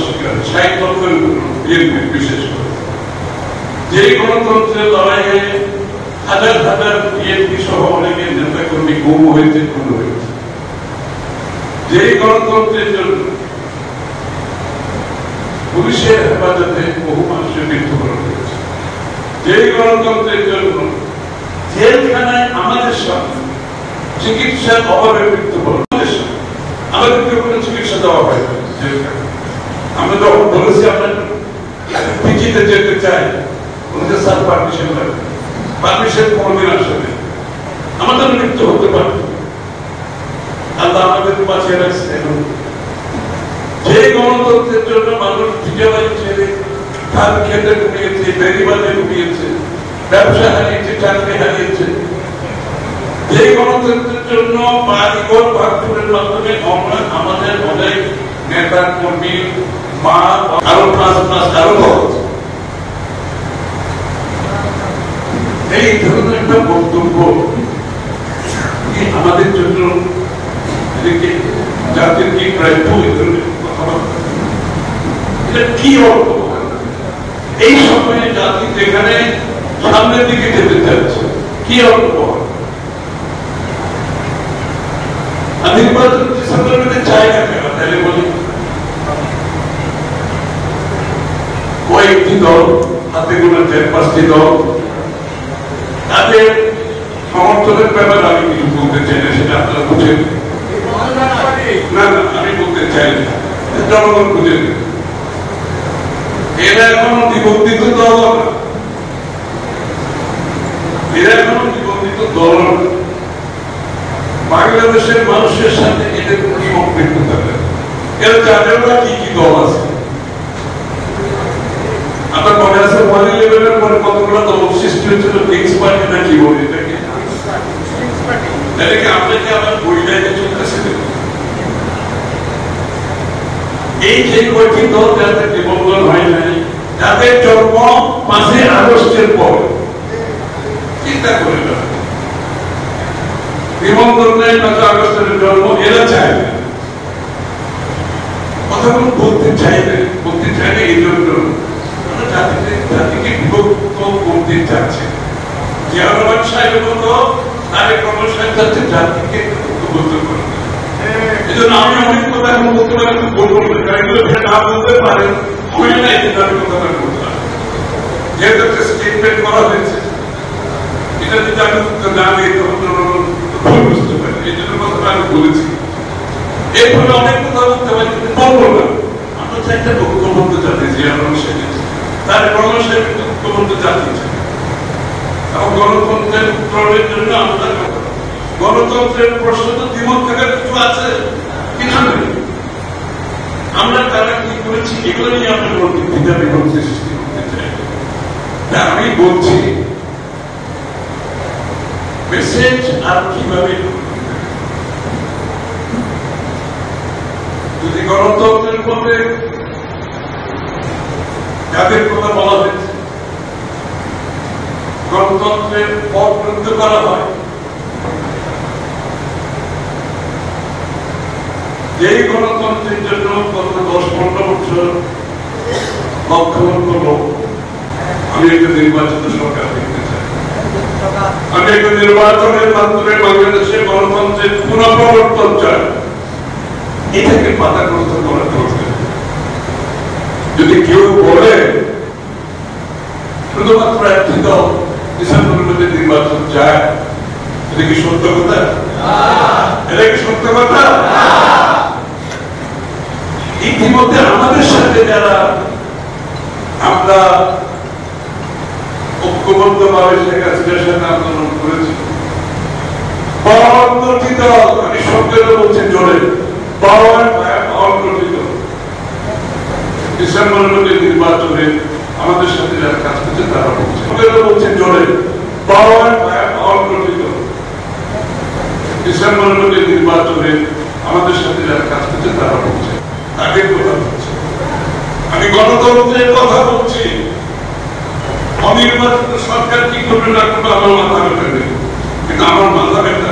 শিকার, 60 লক্ষের বিএনপি বিশেষ করে। যে গণতন্ত্রের লড়াইয়ে হাজার হাজার বিএনপি সহ অনেকের নেতা কর্মী গুম হয়েছে, খুন হয়েছে। যে গণতন্ত্রের জন্য পুলিশের হেফাজতে বহু মানুষের মৃত্যুবরণ হয়েছে, যে গণতন্ত্রের জন্য জেলখানায় আমাদের সামনে চিকিৎসার অভাবে মৃত্যুবরণ, আমাদেরকে কোনো চিকিৎসা দেওয়া হয় না জেলখানায়। আমরা যখন বলেছি আমরা পিজিতে যেতে চাই, বলেছে স্যার পারমিশন লাগবে, পারমিশন কোনদিন আসবে, আমাদের মৃত্যু হতে পারে। আল্লাহ আমাদের বাঁচিয়ে রাখছে। যে গণতন্ত্রের জন্য মানুষ বিজয় ছেড়ে ধান খেতে ঢুকিয়েছে, বেরিবাদে ঢুকিয়েছে, ব্যবসা হারিয়েছে, চাকরি হারিয়েছে, যে গণতন্ত্রের জন্য বাড়িঘর ভাঙচুরের মাধ্যমে আমরা আমাদের অনেক নেতা কর্মী, মা আরো আরো এই ধরনের একটা বক্তব্য আমাদের জন্য জাতির কি প্রায় কথাবার্তা, এটা কি অর্থ? এই সময়ে জাতি যেখানে সামনের দিকে যেতে চাচ্ছে, কি অর্থ? নির্বাচন ডিসেম্বর মধ্যে চাই না কেন? তাহলে বলি কয়েকটি দল, হাতে গোনা 4-5টি দল, তাদের সমর্থনের ব্যাপারে আমি কিছু বলতে চাই না, সেটা আপনারা বুঝেন না। আমি বলতে চাই না, জনগণ বুঝে নেই। এরা এখনো নিবন্ধিত দল না, এরা এখনো নিবন্ধিত দল না। বাংলাদেশের মানুষের সাথে এদের কোন সম্পৃক্ততা নেই। এরা জানেন না কি কি দল আছে। আপনার মনে আছে 1/11-এর পরে কতগুলো দল সৃষ্টি হয়েছিল? কিংস পার্টি না কি বলি এটাকে? এটাকে আপনাকে আবার বইটাকে চলতেছে। এই যে কয়েকটি দল যাদের নিবন্ধন হয় নাই, যাদের জন্ম 5 আগস্টের পর, চিন্তা করে না, নিবন্ধন নেই 5 আগস্টের জন্ম, এরা চায় না। কথাগুলো বলতে চাই না এই জন্য জাতিকে বিভক্ত করতে চাচ্ছে। জিয়া রহমান সাহেবের মতো তারেক রহমান সাহেব চাচ্ছে জাতিকে ঐক্যবদ্ধ করতে। এই জন্য আমি অনেক কথা এখন বলতে পারি, বলবো না বলতে পারেন, আমি না এই আমি কথাটা বললাম। যেহেতু একটা স্টেটমেন্ট করা হয়েছে, এটা যদি আমি না দিয়ে ভুল বুঝতে পারি, এই জন্য কথাটা আমি বলেছি। এরপরে অনেক কথা বলতে পারি, বলবো না। আমরা চাই একটা ঐক্যবদ্ধ জাতি, জিয়া রহমান সাহেব তারেক রহমান সাহেব ঐক্যবদ্ধ জাতি চাই। এবং গণতন্ত্রের উত্তরণের জন্য আমরা গণতন্ত্রের প্রশ্ন তো দ্বিমত থাকার কিছু আছে, কিছু নেই। আমরা তারা কি করেছি এগুলো নিয়ে আমরা দ্বিধা বিভক্তি সৃষ্টি করতে চাই। আমি বলছি মেসেজ আর কিভাবে, যদি গণতন্ত্রের মধ্যে যাদের কথা বলা হয়েছে, গণতন্ত্রের পথ বন্ধ করা হয়, যেই গণতন্ত্রের জন্য গত 10-15 বছর লক্ষ লক্ষ লোক, আমি একটা নির্বাচিত সরকার দেখতে চাই। আমি একটা নির্বাচনের মাধ্যমে বাংলাদেশের গণতন্ত্রের পুনঃপ্রবর্তন চাই। এটাকে বাধাগ্রস্ত করা দরকার। যদি কেউ বলে শুধুমাত্র একটি দল ডিসেম্বরের মধ্যে নির্বাচন চায়, এটা কি সত্য কথা? এটা কি সত্য কথা? ইতিমধ্যে আমাদের সাথে যারা আমরা ঐক্যবদ্ধ ভাবে শেখ হাসিনার সাথে আন্দোলন করেছি, 52টি দল, আমি সবগুলো বলছি জোরে, 52টি দল ডিসেম্বরের মধ্যে নির্বাচনে আমাদের সাথে যারা কাজ করছে তারা বলছে, বলছে জোরে, 52টি দল ডিসেম্বরের মধ্যে নির্বাচনে আমাদের সাথে যারা কাজ করছে তারা বলছে। তাদের কথা বলছে, আমি গণতন্ত্রের কথা বলছি। অনির্বাচিত সরকার কি করবে না করবে আমার মাথা ব্যথা নেই, কিন্তু আমার মাথা ব্যথা